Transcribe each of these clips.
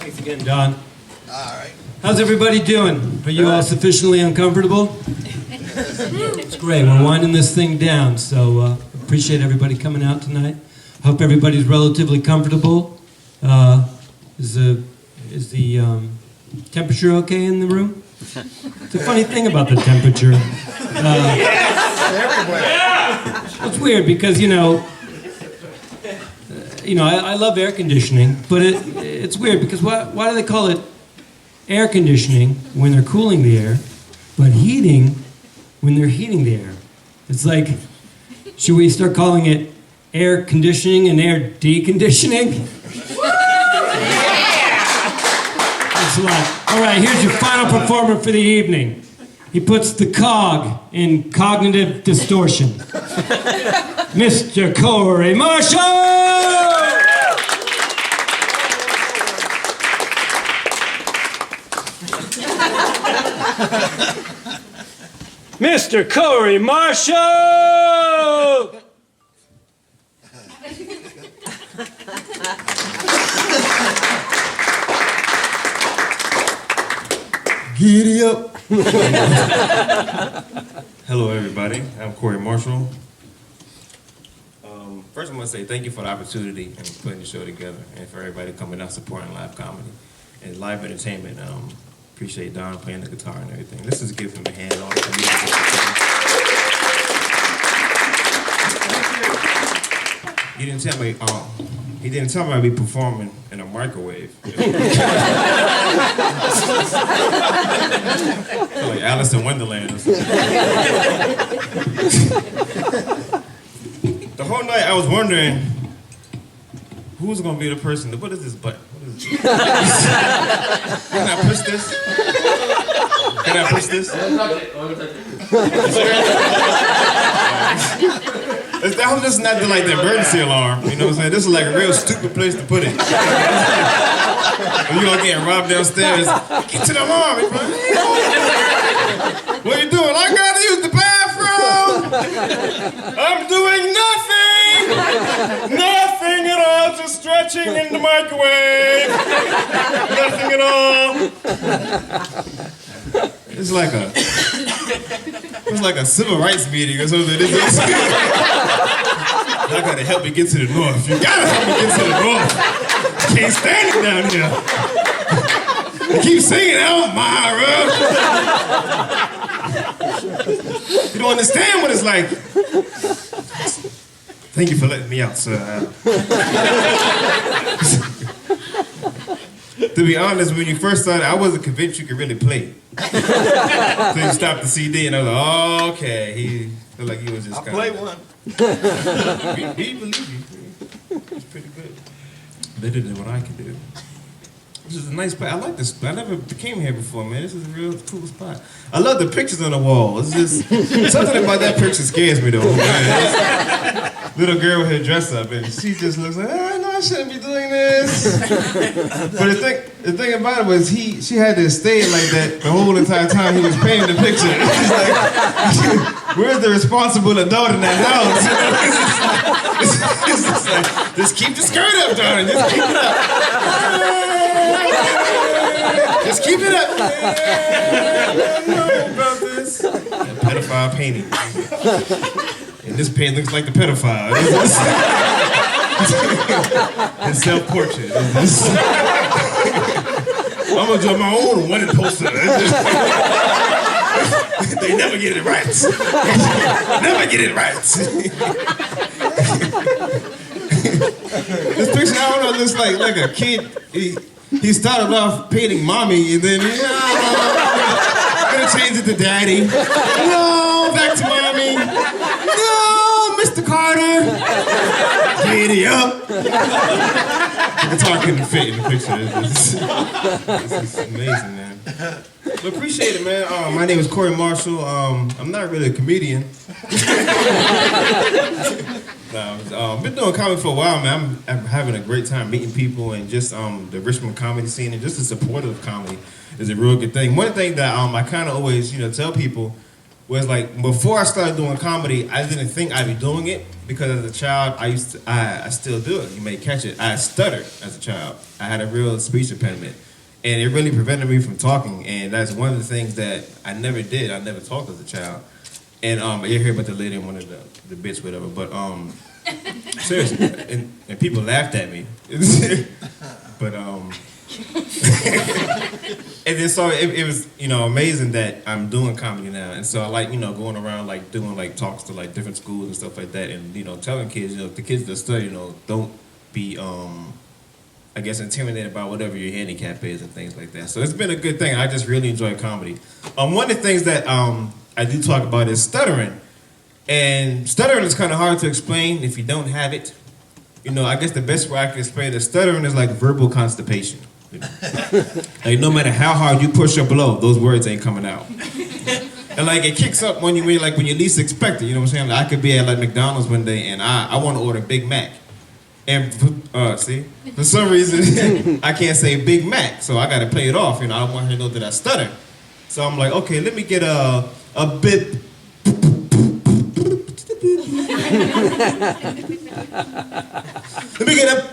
Thanks again, Don. All right. How's everybody doing? Are you all sufficiently uncomfortable? It's great. We're winding this thing down, so appreciate everybody coming out tonight. Hope everybody's relatively comfortable. Is the temperature okay in the room? It's a funny thing about the temperature. It's weird because, I love air conditioning, but it's weird because why do they call it air conditioning when they're cooling the air, but heating when they're heating the air? It's like, should we start calling it air conditioning and air deconditioning? Thanks a lot. All right, here's your final performer for the evening. He puts the cog in cognitive distortion. Mr. Corey Marshall! Mr. Corey Marshall! Giddy up! Hello, everybody. I'm Corey Marshall. First, I want to say thank you for the opportunity and putting the show together, and for everybody coming out supporting live comedy and live entertainment. Appreciate Don playing the guitar and everything. Let's just give him a hand on it. He didn't tell me. He didn't tell me I'd be performing in a microwave. Like Alice in Wonderland or something. The whole night I was wondering who's gonna be the person. What is this button? What is this? Can I push this? Can I push this? That was just not like the emergency alarm, you know what I'm saying? This is like a real stupid place to put it. When you all getting robbed downstairs, get to the alarm. What are you doing? I gotta use the bathroom! I'm doing nothing! Nothing at all, just stretching in the microwave. Nothing at all. It's like a civil rights meeting or something. I gotta help you get to the north. You gotta help me get to the north. I can't stand it down here. They keep singing Elmira. You don't understand what it's like. Thank you for letting me out, sir. To be honest, when you first started, I wasn't convinced you could really play. So you stopped the CD and I was like, oh, okay. He felt like he was just kind of... I'll play one. He believe you. It's pretty good. Better than what I can do. This is a nice spot. I like this spot. I never came here before, man. This is a real cool spot. I love the pictures on the wall. It's just something about that picture scares me though. Man. Little girl with her dress up and she just looks like, oh, no, I shouldn't be doing this. But the thing about it was she had to stay like that the whole entire time he was painting the picture. It's like, where's the responsible adult in that house? It's just like, just keep the skirt up, darling. Just keep it up. Just keep it up. I know about this. Pedophile painting. And this paint looks like the pedophile. It's self-portrait. I'm gonna draw my own wanted poster. They never get it right. Never get it right. This picture, I don't know, looks like a kid. He started off painting mommy, and then gonna change it to daddy. No, back to mommy. No, Mr. Carter. Giddy up. The guitar couldn't fit in the picture. This is amazing, man. But appreciate it, man. My name is Corey Marshall. I'm not really a comedian. I've been doing comedy for a while, man. I'm having a great time meeting people and just the Richmond comedy scene and just the support of comedy is a real good thing. One thing that I kind of always tell people Whereas like before I started doing comedy, I didn't think I'd be doing it because as a child I still do it. You may catch it. I stuttered as a child. I had a real speech impediment, and it really prevented me from talking. And that's one of the things that I never did. I never talked as a child. And you hear about the lady in one of the bits, whatever. But seriously, and people laughed at me. But and then so it was amazing that I'm doing comedy now, and so I like going around like doing like talks to like different schools and stuff like that, and telling kids the kids that study don't be I guess intimidated by whatever your handicap is and things like that. So it's been a good thing. I just really enjoy comedy. One of the things that I do talk about is stuttering, and stuttering is kind of hard to explain if you don't have it. I guess the best way I can explain it, stuttering is like verbal constipation. Like no matter how hard you push or blow, those words ain't coming out. And like it kicks up when you least expect it. You know what I'm saying? Like, I could be at like McDonald's one day and I want to order Big Mac, and for some reason I can't say Big Mac, so I got to play it off. I don't want her to know that I stutter. So I'm like, okay, let me get a bit. Let me get a.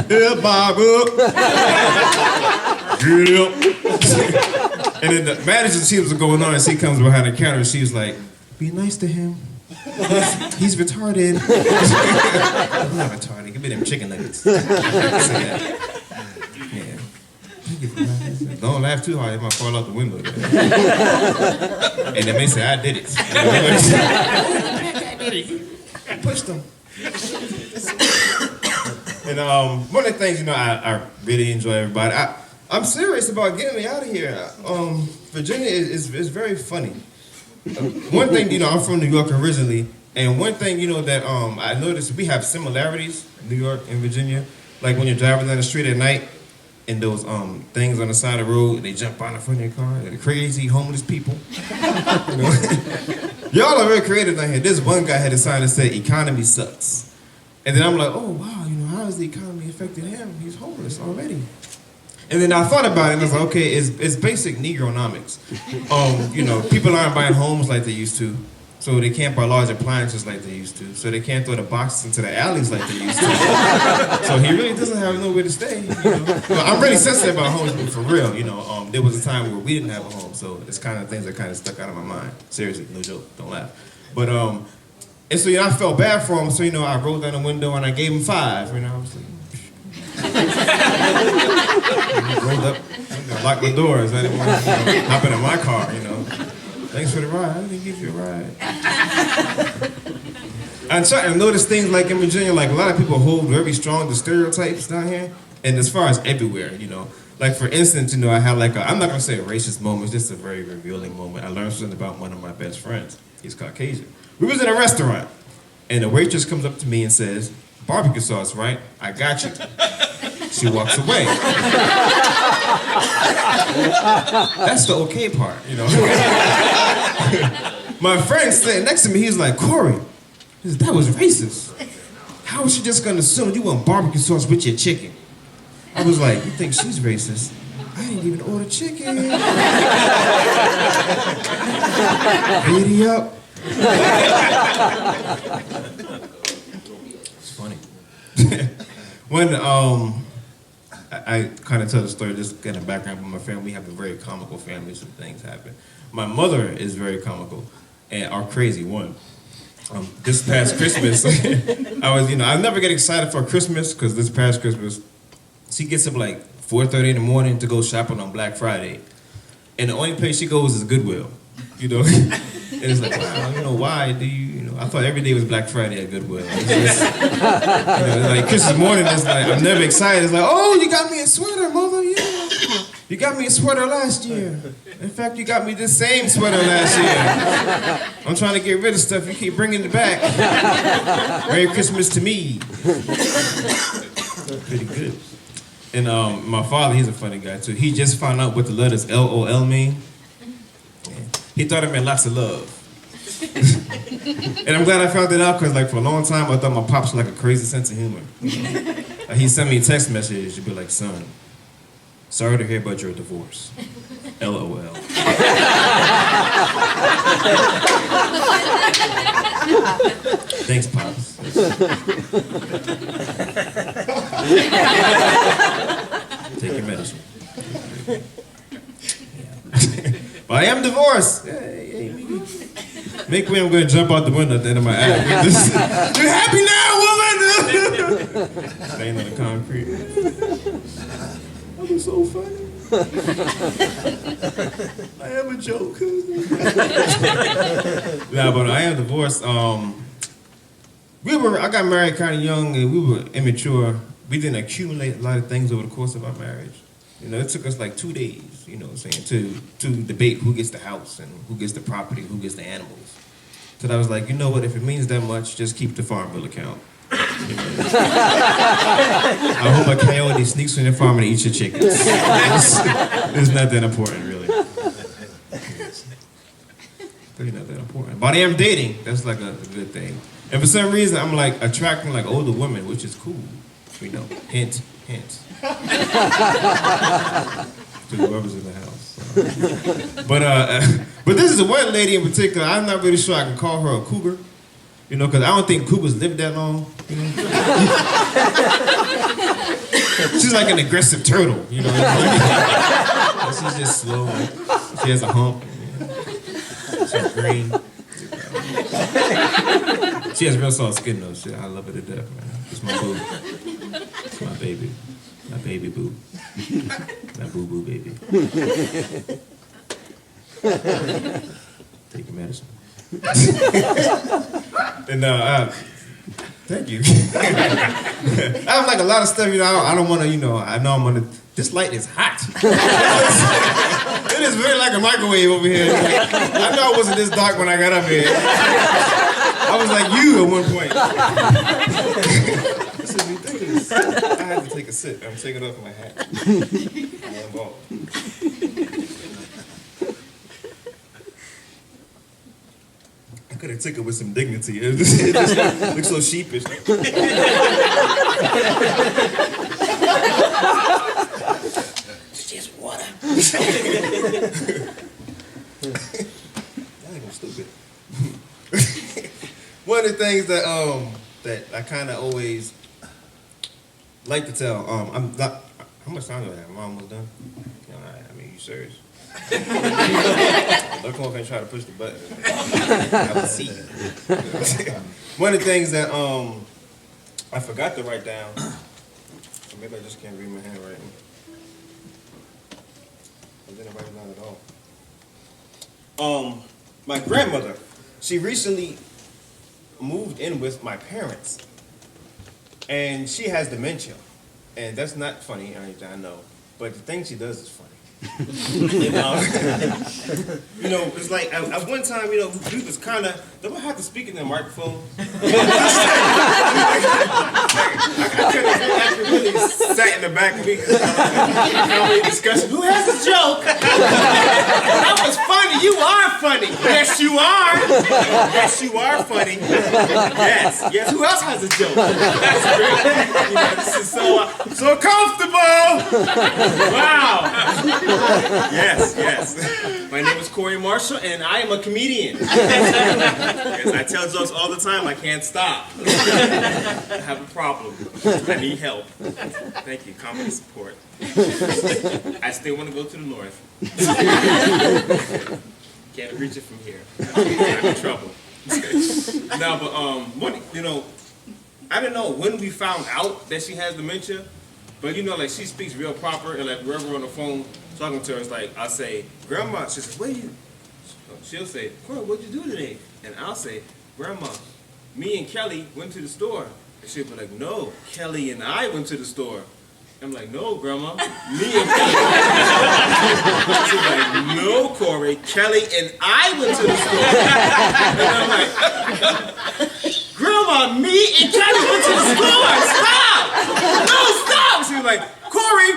Yeah, Baba. Yeah. And then the manager sees what's going on, and she comes behind the counter, and she's like, "Be nice to him. He's retarded." I'm not retarded. Give me them chicken nuggets. Yeah. Don't laugh too hard, it might fall out the window. And they may say, I did it. I pushed them. And one of the things, I really enjoy everybody. I'm serious about getting me out of here. Virginia is very funny. One thing, I'm from New York originally, and one thing, that I noticed, we have similarities, New York and Virginia. Like when you're driving down the street at night, and those things on the side of the road, they jump out in front of your car. They're the crazy homeless people. Y'all are very creative down here. This one guy had a sign that said, "Economy sucks." And then I'm like, oh wow, how has the economy affected him? He's homeless already. And then I thought about it and I was like, okay, it's basic Negronomics. People aren't buying homes like they used to. So they can't buy large appliances like they used to. So they can't throw the boxes into the alleys like they used to. So he really doesn't have nowhere to stay. But I'm really sensitive about homes, but for real. There was a time where we didn't have a home, so it's kind of things that kind of stuck out of my mind. Seriously, no joke, don't laugh. But and so I felt bad for him. So I rolled down the window and I gave him 5. I was like, rolled up, I locked my doors. I didn't want to hop into my car. Thanks for the ride. I didn't give you a ride. I'm starting to notice things like in Virginia, like a lot of people hold very strong the stereotypes down here, and as far as everywhere, Like for instance, I had like I'm not gonna say a racist moment, it's just a very revealing moment. I learned something about one of my best friends. He's Caucasian. We was in a restaurant, and the waitress comes up to me and says, "Barbecue sauce, right? I got you." She walks away. That's the okay part, My friend sitting next to me, he's like, "Corey, that was racist. How is she just gonna assume you want barbecue sauce with your chicken?" I was like, "You think she's racist? I didn't even order chicken." Giddy up. It's funny. When I kind of tell the story, just kind of background from my family. We have a very comical family, some things happen. My mother is very comical, and our crazy one. This past Christmas, I never get excited for Christmas, because this past Christmas, she gets up like 4:30 in the morning to go shopping on Black Friday. And the only place she goes is Goodwill, And it's like, wow, why do you, I thought every day was Black Friday at Goodwill. Like Christmas morning, it's like, I'm never excited. It's like, oh, you got me a sweater, mother, yeah. You got me a sweater last year. In fact, you got me this same sweater last year. I'm trying to get rid of stuff, you keep bringing it back. Merry Christmas to me. Pretty good. And my father, he's a funny guy too. He just found out what the letters LOL mean. He thought it meant lots of love. And I'm glad I found it out, because like for a long time I thought my pops had like a crazy sense of humor. Like, he sent me a text message, he'd be like, "Son, Sorry to hear about your divorce. LOL. Thanks, Pops. Take your medicine. But I am divorced. Hey, make me, I'm going to jump out the window at the end of my act. You're happy now, woman! Laying on the concrete. That was so funny. I am a joke. Nah, but I am divorced. I got married kind of young and we were immature. We didn't accumulate a lot of things over the course of our marriage. You know, it took us like 2 days, you know what I'm saying, to debate who gets the house and who gets the property, who gets the animals. So I was like, you know what, if it means that much, just keep the farm bill account. You know? I hope a coyote sneaks on your farm and eats your chickens. It's not that important, really. Really not that important. But I am dating. That's like a good thing. And for some reason, I'm like attracting like older women, which is cool. You know, hint, hint. To whoever's in the house. But this is a one lady in particular. I'm not really sure I can call her a cougar. You know, because I don't think cougars live that long. You know? She's like an aggressive turtle. You know, she's just slow. She has a hump. You know? She's green. She has real soft skin though. Shit, I love her to death, man. It's my boo. It's my baby. My baby boo. My boo-boo baby. Take your medicine. And thank you. I have like a lot of stuff, you know, I don't want to, you know, I know I'm gonna, this light is hot. It is really like a microwave over here. I know it wasn't this dark when I got up here. I was like you at one point. This is ridiculous. I have to take a sip. I'm taking off my hat. I am bald. I could have taken it with some dignity. It just looks so sheepish. It's just water. I'm stupid. One of the things that I kind of always like to tell, I'm not. How much time do I have? Am I almost done? You know, I mean, you serious? Don't come up and try to push the button. I will see you. One of the things that I forgot to write down, or maybe I just can't read my handwriting. I didn't write it down at all. My grandmother, she recently moved in with my parents, and she has dementia, and that's not funny. I know, but the thing she does is funny. And, you know, it's like at one time, you know, we was kind of. Do I have to speak in the microphone? I couldn't really sat in the back of me. Comedy discussion. Who has a joke? That was funny. You are funny. Yes, you are. Yes, you are funny. Yes. Yes. Who else has a joke? That's great. You know, this is so comfortable. Wow. Yes, yes. My name is Corey Marshall, and I am a comedian. Yes, I tell jokes all the time. I can't stop. I have a problem. I need help. Thank you. Comedy support. I still want to go to the north. Can't reach it from here. I'm in trouble. No, but you know, I don't know when we found out that she has dementia, but you know, like she speaks real proper, and like wherever on the phone talking to her, it's like I'll say, "Grandma," she says, "What you?" She'll say, "Corey, what'd you do today?" And I'll say, "Grandma, me and Kelly went to the store." And she'll be like, "No, Kelly and I went to the store." I'm like, "No, Grandma, me and Kelly." She's like, "No, Corey, Kelly and I went to the store." And I'm like, "Grandma, me and Kelly went to the store. Stop! No, stop!" She was like, "Corey,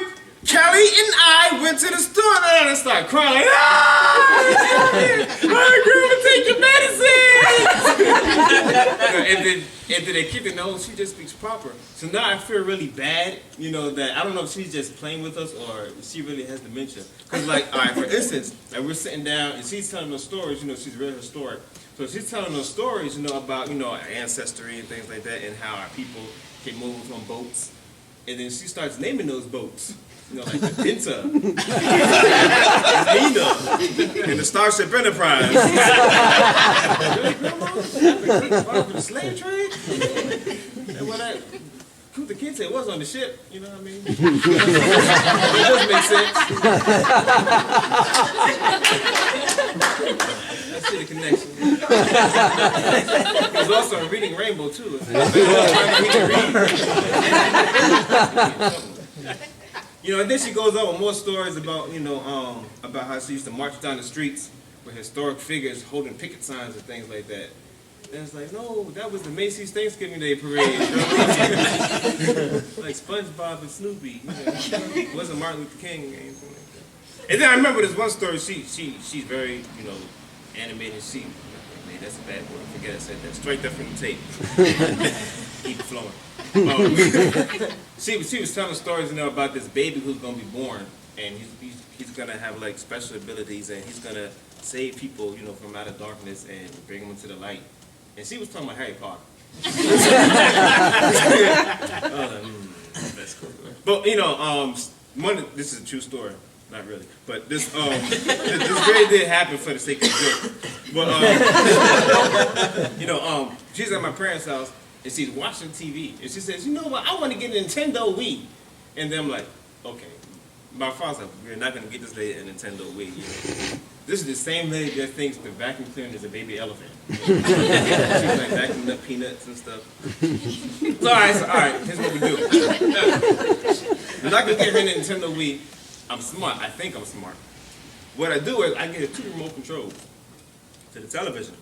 Kelly and I went to the store," and then I started crying like, "Ah, Grandma, take your medicine." and then they kicked her, no, she just speaks proper. So now I feel really bad, that I don't know if she's just playing with us or she really has dementia. Because all right, for instance, we're sitting down and she's telling us stories, she's very historic. So she's telling us stories, about, our ancestry and things like that and how our people came over on boats. And then she starts naming those boats. Like the Pinta, Nina, and the Starship Enterprise. Really, Grandma? For the slave trade? And when the kid said it was on the ship, you know what I mean? It does make sense. That's the connection. It was also a reading rainbow, too. And then she goes on with more stories about, about how she used to march down the streets with historic figures holding picket signs and things like that. And it's like, no, that was the Macy's Thanksgiving Day parade. Like SpongeBob and Snoopy. It wasn't Martin Luther King or anything like that. And then I remember this one story. She's very, animated. That's a bad word. I forget I said that. Straight up from the tape. Keep it flowing. She was telling stories, about this baby who's gonna be born, and he's gonna have like special abilities, and he's gonna save people, from out of darkness and bring them into the light. And she was talking about Harry Potter. That's cool. But this is a true story, not really, but this this really did happen for the sake of the joke. But she's at my parents' house. And she's watching TV, and she says, you know what, I want to get a Nintendo Wii. And then I'm like, okay. My father's like, we're not going to get this lady a Nintendo Wii. This is the same lady that thinks the vacuum cleaner is a baby elephant. She's like vacuuming up peanuts and stuff. So, all right, here's what we do. I'm not going to get her a Nintendo Wii. I'm smart. I think I'm smart. What I do is I get a 2 remote controls to the television.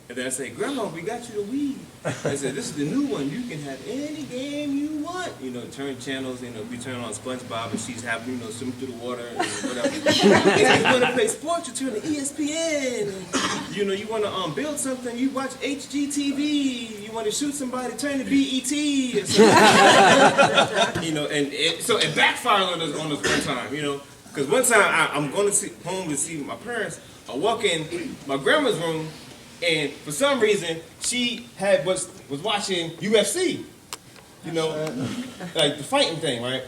And then I say, Grandma, we got you the Wii. I said, this is the new one. You can have any game you want. Turn channels, we turn on SpongeBob and she's having, swimming through the water and whatever. If you want to play sports, you turn to ESPN. And, you want to build something, you watch HGTV. You want to shoot somebody, turn to BET. Or so it backfired on us one time, Because one time I'm going home to see my parents. I walk in my grandma's room, and for some reason, she was watching UFC, like the fighting thing, right?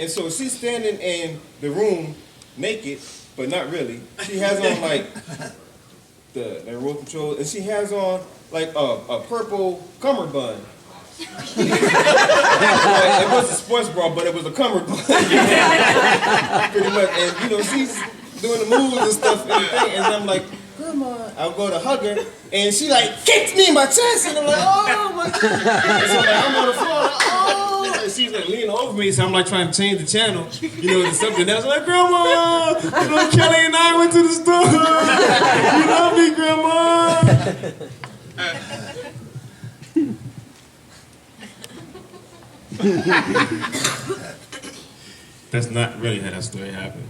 And so she's standing in the room naked, but not really. She has on like the remote control, and she has on like a purple cummerbund. It wasn't a sports bra, but it was a cummerbund. Pretty much, and she's doing the moves and stuff and the thing, and I'm like, Grandma, I'll go to hug her, and she like kicks me in my chest, and I'm like, oh my God. And so I'm on the floor, like, oh, and she's like leaning over me, so I'm like trying to change the channel, to something else. I'm like, Grandma, Kelly and I went to the store. You love me, Grandma. That's not really how that story happened.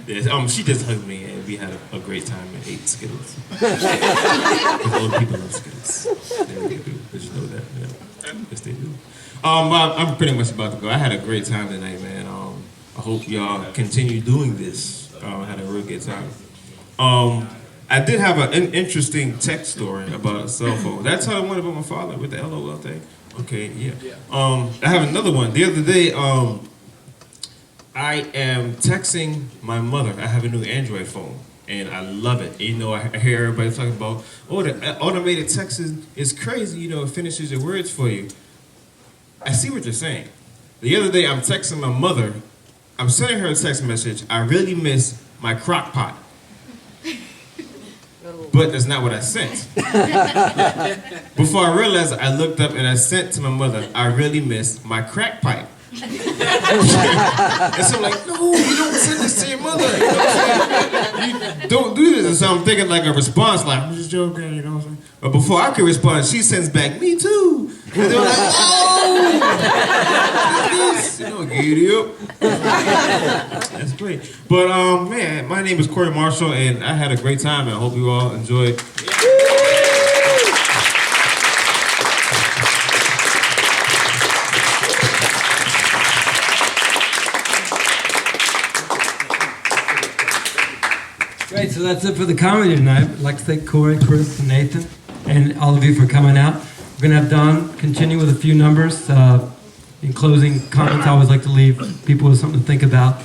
Yes, she just hugged me and we had a great time and ate Skittles. Because old people love Skittles. They really do. Did you know that? Yeah. Yes, they do. I'm pretty much about to go. I had a great time tonight, man. I hope y'all continue doing this. I had a real good time. I did have an interesting text story about a cell phone. Did I tell one about my father with the LOL thing? Okay, yeah. I have another one. The other day, I am texting my mother. I have a new Android phone, and I love it. I hear everybody talking about, oh, the automated text is crazy. It finishes your words for you. I see what you're saying. The other day, I'm texting my mother. I'm sending her a text message. I really miss my crock pot. But that's not what I sent. Before I realized, I looked up and I sent to my mother, I really miss my crack pipe. And so I'm like, no, you don't send this to your mother. You don't do this. And so I'm thinking like a response, like, I'm just joking, you know what I'm saying? But before I could respond, she sends back, me too. And they were like, oh, this, giddy up. That's great. But man, my name is Corey Marshall, and I had a great time, and I hope you all enjoyed. so that's it for the comedy tonight. I'd like to thank Corey, Chris, and Nathan, and all of you for coming out. We're going to have Don continue with a few numbers. In closing comments, I always like to leave people with something to think about.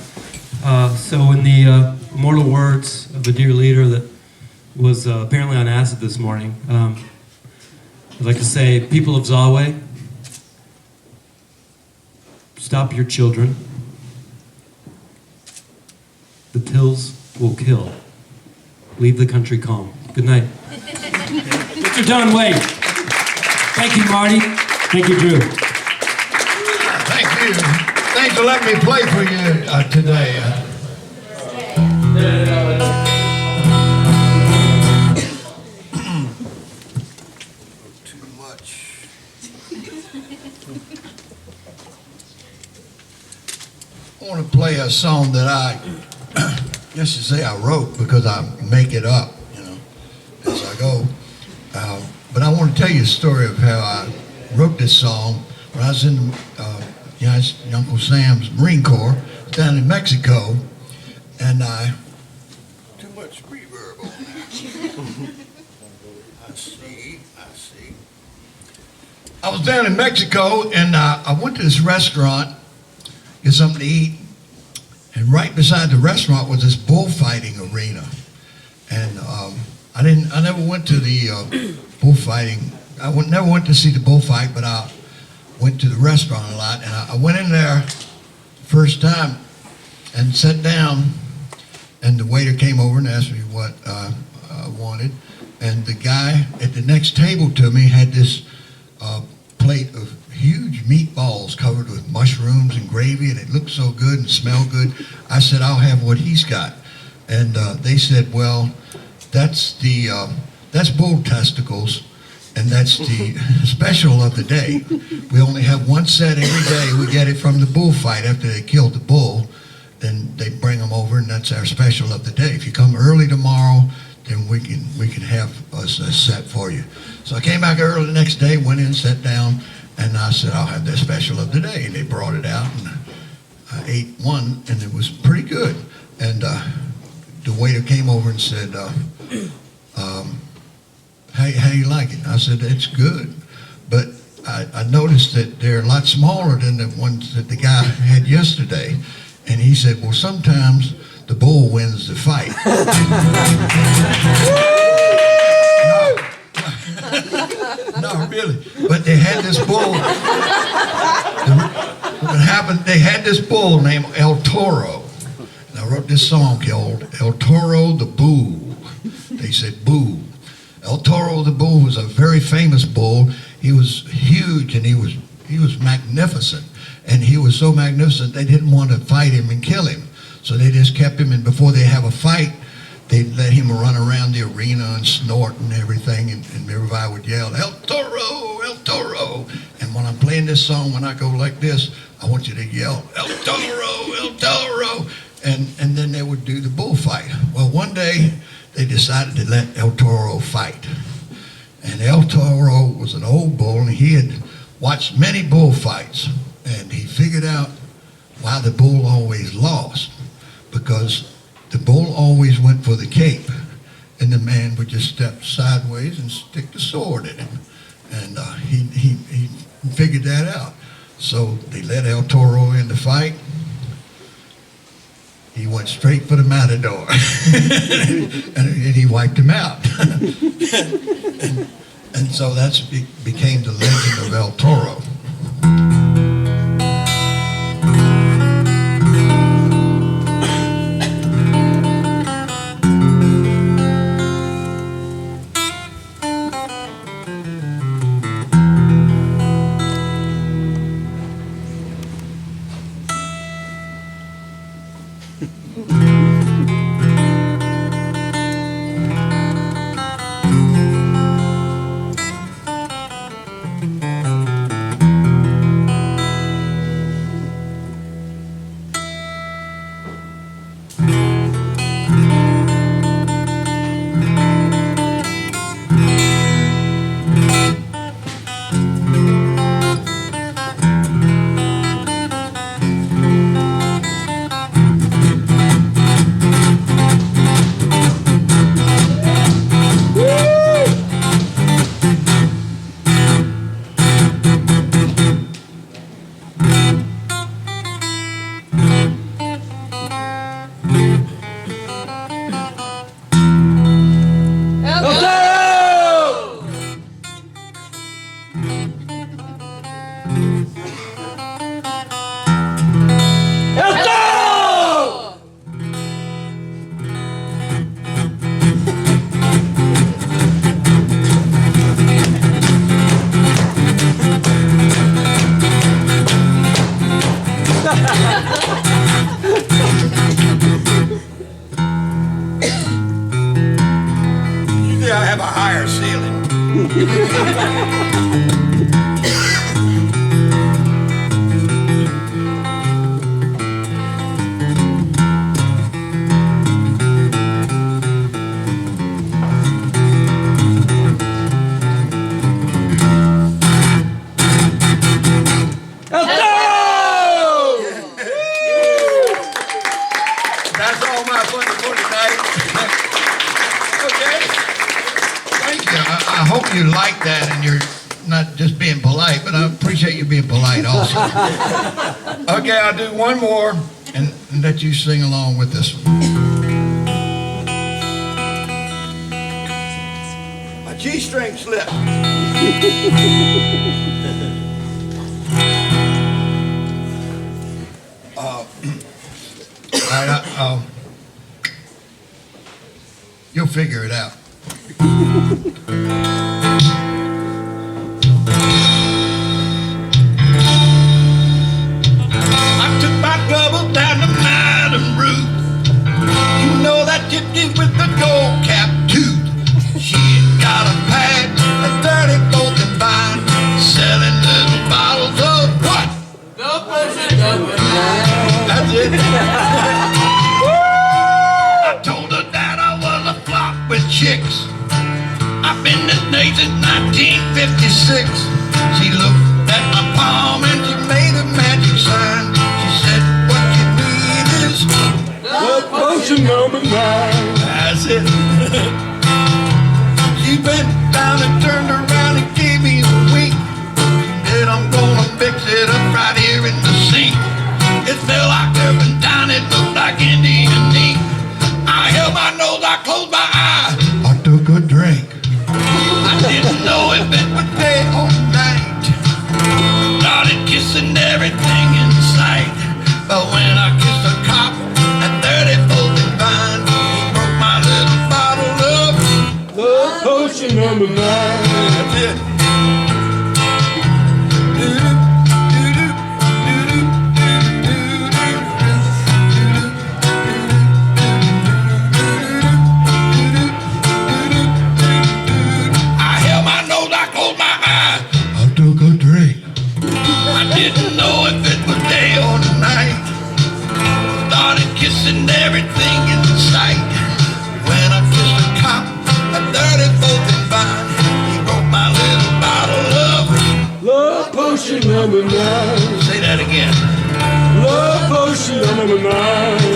So in the immortal words of a dear leader that was apparently on acid this morning, I'd like to say, people of Zalway, stop your children. The pills will kill. Leave the country calm. Good night. Mr. Don Wade. Thank you, Marty. Thank you, Drew. Thank you. Thanks for letting me play for you today. Too much. I want to play a song that I, just to say I wrote because I make it up, as I go. But I want to tell you a story of how I wrote this song when I was in Uncle Sam's Marine Corps down in Mexico, and too much reverb on that. I see. I was down in Mexico, and I went to this restaurant, get something to eat, and right beside the restaurant was this bullfighting arena, and I never went to the bullfighting. Never went to see the bullfight, but I went to the restaurant a lot, and I went in there first time and sat down, and the waiter came over and asked me what I wanted, and the guy at the next table to me had this plate of huge meatballs covered with mushrooms and gravy, and it looked so good and smelled good. I said, I'll have what he's got. And they said, well, that's bull testicles, and that's the special of the day. We only have one set every day. We get it from the bullfight. After they killed the bull, then they bring them over, and that's our special of the day. If you come early tomorrow, then we can have a set for you. So I came back early the next day, went in, sat down, and I said, I'll have their special of the day. And they brought it out, and I ate one, and it was pretty good. And the waiter came over and said, how you like it? I said, it's good. But I noticed that they're a lot smaller than the ones that the guy had yesterday. And he said, well, sometimes the bull wins the fight. No, really. But they had this bull. What happened, they had this bull named El Toro. And I wrote this song called El Toro the Bull. They said, boo. El Toro the Bull was a very famous bull. He was huge, and he was magnificent. And he was so magnificent, they didn't want to fight him and kill him. So they just kept him, and before they have a fight, they'd let him run around the arena and snort and everything, and everybody would yell, El Toro, El Toro. And when I'm playing this song, when I go like this, I want you to yell, El Toro, El Toro. And then they would do the bullfight. Well, one day, they decided to let El Toro fight. And El Toro was an old bull, and he had watched many bullfights, and he figured out why the bull always lost, because the bull always went for the cape, and the man would just step sideways and stick the sword in him. And he figured that out. So they let El Toro in the fight. He went straight for the matador, and he wiped him out. and so that became the legend of El Toro. Usually I have a higher ceiling. That's all my fun for tonight. Okay. Thank you. I hope you like that and you're not just being polite, but I appreciate you being polite also. Okay, I'll do one more and let you sing along with this one. My G-string slipped. All right, you'll figure it out. I took my trouble down to Madam Ruth. You know that gypsy with the gold cap tooth. She got a pad, a 34th and vine, selling little bottles of what? That's it. I told her that I was a flop with chicks. I've been this day since 1956. She looked at my palm and she made a magic sign. She said, what you need is love potion number 9. That's it. She bent down and turned around and gave me a wink. Said, I'm gonna mix it up right here in the sink. It smelled like turpentine, it looked like Indian ink. I held my nose, I closed my eyes. I took a drink. I didn't know if it was day or night. Started kissing everything in sight. But when I kissed a cop at 34th and Vine, he broke my little bottle of love potion number 9. That's it. Didn't know if it was day or night. Started kissing everything in sight. When I kissed a cop at 34th and Vine, he broke my little bottle of love potion number 9. Say that again. Love potion number 9.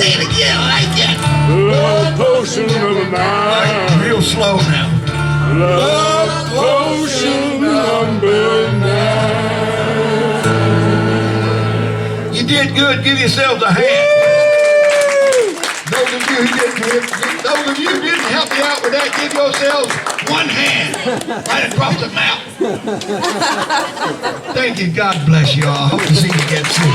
Say it again like that. Love potion number 9. Right, real slow now. Love potion number 9. You did good. Give yourselves a hand. Those of you who didn't help me out with that, give yourselves one hand right across the mouth. Thank you. God bless you all. I hope to see you again soon.